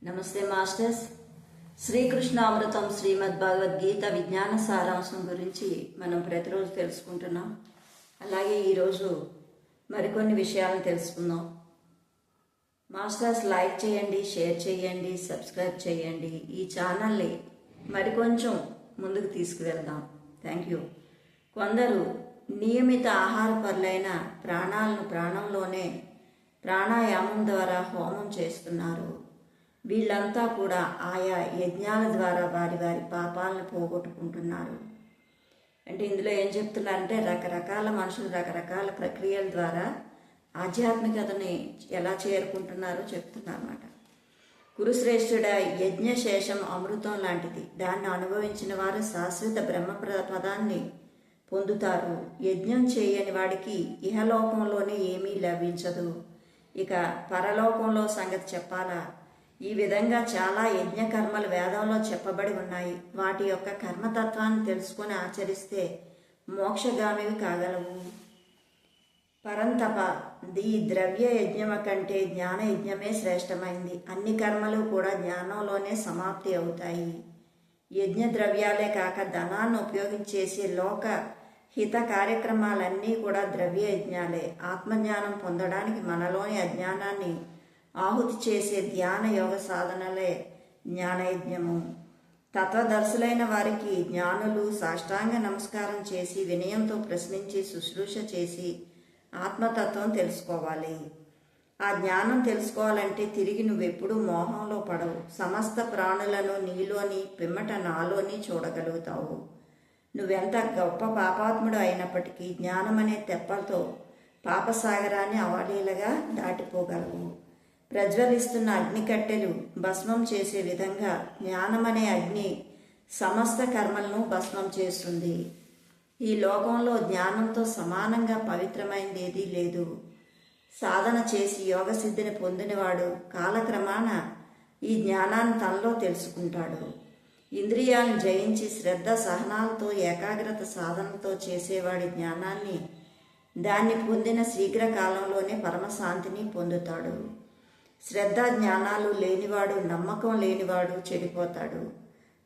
నమస్తే మాస్టర్స్. శ్రీకృష్ణామృతం శ్రీమద్ భగవద్గీత విజ్ఞాన సారాంశం గురించి మనం ప్రతిరోజు తెలుసుకుంటున్నాం. అలాగే ఈరోజు మరికొన్ని విషయాలను తెలుసుకుందాం. మాస్టర్స్ లైక్ చేయండి, షేర్ చేయండి, సబ్స్క్రైబ్ చేయండి. ఈ ఛానల్ని మరికొంచెం ముందుకు తీసుకువెళ్దాం. Thank you. కొందరు నియమిత ఆహార పరులైన ప్రాణాలను ప్రాణంలోనే ప్రాణాయామం ద్వారా హోమం చేస్తున్నారు. వీళ్ళంతా కూడా ఆయా యజ్ఞాల ద్వారా వారి వారి పాపాలను పోగొట్టుకుంటున్నారు. అంటే ఇందులో ఏం చెప్తున్నారంటే రకరకాల మనుషులు రకరకాల ప్రక్రియల ద్వారా ఆధ్యాత్మికతని ఎలా చేరుకుంటున్నారో చెప్తున్నారు అన్నమాట. కురుశ్రేష్ఠుడ యజ్ఞశేషం అమృతం లాంటిది. దాన్ని అనుభవించిన వారు శాశ్వత బ్రహ్మ పదాన్ని పొందుతారు. యజ్ఞం చేయని వాడికి ఇహలోకంలోనే ఏమీ లభించదు. ఇక పరలోకంలో సంగతి చెప్పాలా? ఈ విధంగా చాలా యజ్ఞకర్మలు వేదంలో చెప్పబడి ఉన్నాయి. వాటి యొక్క కర్మతత్వాన్ని తెలుసుకొని ఆచరిస్తే మోక్షగామివి కాగలవు. పరంతప ఈ ద్రవ్య యజ్ఞమ కంటే జ్ఞాన యజ్ఞమే శ్రేష్టమైంది. అన్ని కర్మలు కూడా జ్ఞానంలోనే సమాప్తి అవుతాయి. యజ్ఞ ద్రవ్యాలే కాక ధనాన్ని ఉపయోగించేసి లోక హిత కార్యక్రమాలన్నీ కూడా ద్రవ్య యజ్ఞాలే. ఆత్మజ్ఞానం పొందడానికి మనలోని అజ్ఞానాన్ని ఆహుతి చేసే ధ్యాన యోగ సాధనలే జ్ఞానయజ్ఞము. తత్వదర్శులైన వారికి జ్ఞానులు సాష్టాంగ నమస్కారం చేసి వినయంతో ప్రశ్నించి శుశ్రూష చేసి ఆత్మతత్వం తెలుసుకోవాలి. ఆ జ్ఞానం తెలుసుకోవాలంటే తిరిగి నువ్వెప్పుడూ మోహంలో పడవు. సమస్త ప్రాణులను నీలోని పిమ్మట నాలోని చూడగలుగుతావు. నువ్వెంత గొప్ప పాపాత్ముడు అయినప్పటికీ జ్ఞానమనే తెప్పలతో పాపసాగరాన్ని అవలీలగా దాటిపోగలవు. ప్రజ్వలిస్తున్న అగ్ని కట్టెలు భస్మం చేసే విధంగా జ్ఞానమనే అగ్ని సమస్త కర్మలను భస్మం చేస్తుంది. ఈ లోకంలో జ్ఞానంతో సమానంగా పవిత్రమైనది ఏదీ లేదు. సాధన చేసి యోగసిద్ధిని పొందినవాడు కాలక్రమాన ఈ జ్ఞానాన్ని తనలో తెలుసుకుంటాడు. ఇంద్రియాలను జయించి శ్రద్ధ సహనాలతో ఏకాగ్రత సాధనతో చేసేవాడి జ్ఞానాన్ని దాన్ని పొందిన శీఘ్రకాలంలోనే పరమశాంతిని పొందుతాడు. శ్రద్ధ జ్ఞానాలు లేనివాడు, నమ్మకం లేనివాడు చెడిపోతాడు.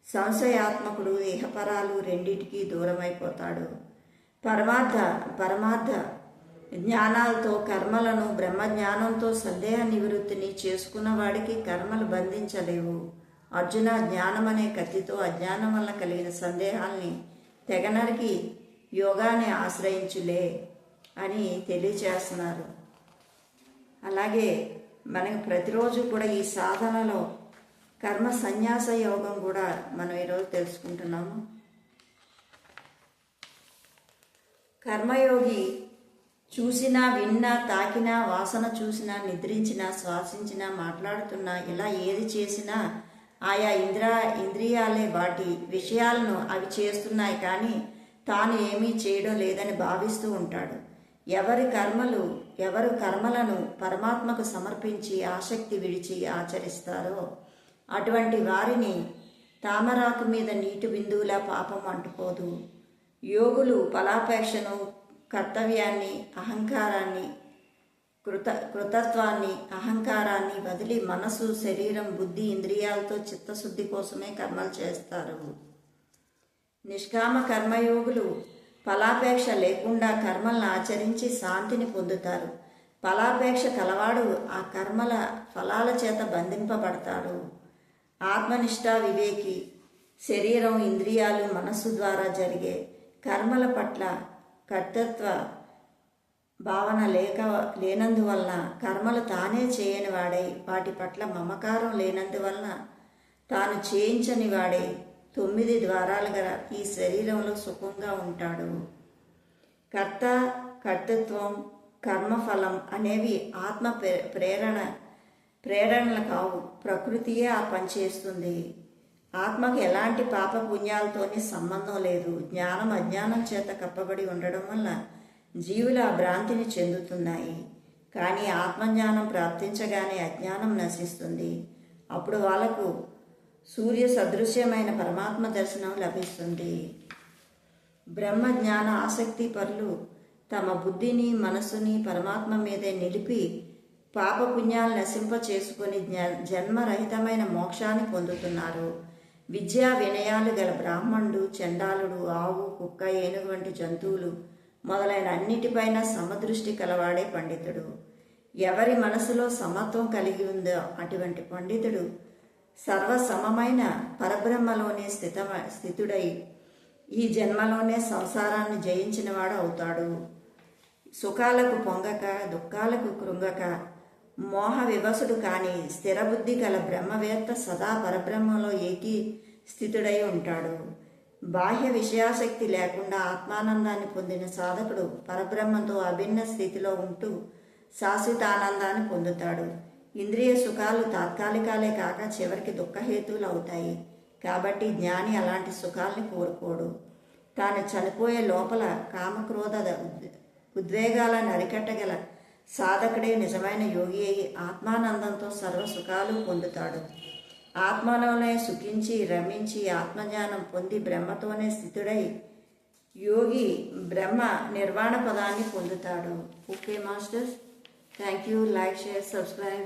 సంశయాత్మకుడు ఇహపరాలు రెండింటికి దూరమైపోతాడు. పరమార్థ జ్ఞానాలతో కర్మలను బ్రహ్మజ్ఞానంతో సందేహ నివృత్తిని చేసుకున్న వాడికి కర్మలు బంధించలేవు. అర్జున, జ్ఞానమనే కత్తితో అజ్ఞానం వల్ల కలిగిన సందేహాల్ని తెగనరికి యోగాన్ని ఆశ్రయించులే అని తెలియచేస్తున్నారు. అలాగే మనకి ప్రతిరోజు కూడా ఈ సాధనలో కర్మ సన్యాస యోగం కూడా మనం ఈరోజు తెలుసుకుంటున్నాము. కర్మయోగి చూసినా, విన్నా, తాకినా, వాసన చూసినా, నిద్రించినా, శ్వాసించినా, మాట్లాడుతున్నా, ఇలా ఏది చేసినా ఆయా ఇంద్రియాలే వాటి విషయాలను అవి చేస్తున్నాయి, కానీ తాను ఏమీ చేయడం లేదని భావిస్తూ ఉంటాడు. ఎవరు కర్మలను పరమాత్మకు సమర్పించి ఆసక్తి విడిచి ఆచరిస్తారో అటువంటి వారిని తామరాకు మీద నీటి బిందువులా పాపం అంటుకోదు. యోగులు ఫలాపేక్షను, కర్తవ్యాన్ని, అహంకారాన్ని, కృతత్వాన్ని, అహంకారాన్ని వదిలి మనసు, శరీరం, బుద్ధి, ఇంద్రియాలతో చిత్తశుద్ధి కోసమే కర్మలు చేస్తారు. నిష్కామ కర్మయోగులు ఫలాపేక్ష లేకుండా కర్మలను ఆచరించి శాంతిని పొందుతారు. ఫలాపేక్ష కలవాడు ఆ కర్మల ఫలాల చేత బంధింపబడతాడు. ఆత్మనిష్ట వివేకి శరీరం, ఇంద్రియాలు, మనస్సు ద్వారా జరిగే కర్మల పట్ల కర్తృత్వ భావన లేనందువలన కర్మలు తానే చేయని వాడై, వాటి పట్ల మమకారం లేనందువలన తాను చేయించని వాడై 9 ద్వారాలు గల ఈ శరీరంలో సుఖంగా ఉంటాడు. కర్తృత్వం, కర్మఫలం అనేవి ఆత్మ ప్రేరణలు కావు. ప్రకృతియే ఆ పనిచేస్తుంది. ఆత్మకు ఎలాంటి పాప పుణ్యాలతోని సంబంధం లేదు. జ్ఞానం అజ్ఞానం చేత కప్పబడి ఉండడం వల్ల జీవులు ఆ భ్రాంతిని చెందుతున్నాయి. కానీ ఆత్మజ్ఞానం ప్రాప్తించగానే అజ్ఞానం నశిస్తుంది. అప్పుడు వాళ్ళకు సూర్య సదృశ్యమైన పరమాత్మ దర్శనం లభిస్తుంది. బ్రహ్మ జ్ఞాన ఆసక్తి పరులు తమ బుద్ధిని, మనస్సుని పరమాత్మ మీదే నిలిపి పాపపుణ్యాలు నశింప చేసుకుని జన్మరహితమైన మోక్షాన్ని పొందుతున్నారు. విద్యా వినయాలు గల బ్రాహ్మణుడు, చండాలుడు, ఆవు, కుక్క, ఏనుగు వంటి జంతువులు మొదలైన అన్నిటిపైన సమదృష్టి కలవాడే పండితుడు. ఎవరి మనసులో సమత్వం కలిగి ఉందో అటువంటి పండితుడు సర్వసమమైన పరబ్రహ్మలోనే స్థితుడై ఈ జన్మలోనే సంసారాన్ని జయించినవాడు అవుతాడు. సుఖాలకు పొంగక, దుఃఖాలకు కృంగక, మోహ వివసుడు కాని స్థిరబుద్ధి గల బ్రహ్మవేత్త సదా పరబ్రహ్మలో స్థితుడై ఉంటాడు. బాహ్య విషయాసక్తి లేకుండా ఆత్మానందాన్ని పొందిన సాధకుడు పరబ్రహ్మతో అభిన్న స్థితిలో ఉంటూ శాశ్వత ఆనందాన్ని పొందుతాడు. ఇంద్రియ సుఖాలు తాత్కాలికాలే కాక చివరికి దుఃఖహేతువులు అవుతాయి. కాబట్టి జ్ఞాని అలాంటి సుఖాల్ని కోరుకోడు. తాను చనిపోయే లోపల కామక్రోధ ఉద్వేగాలను అరికట్టగల సాధకుడే నిజమైన యోగి అయి ఆత్మానందంతో సర్వసుఖాలు పొందుతాడు. ఆత్మలోనే సుఖించి రమించి ఆత్మజ్ఞానం పొంది బ్రహ్మతోనే స్థితుడై యోగి బ్రహ్మ నిర్వాణ పదాన్ని పొందుతాడు. Okay masters, thank you. Like, share, subscribe.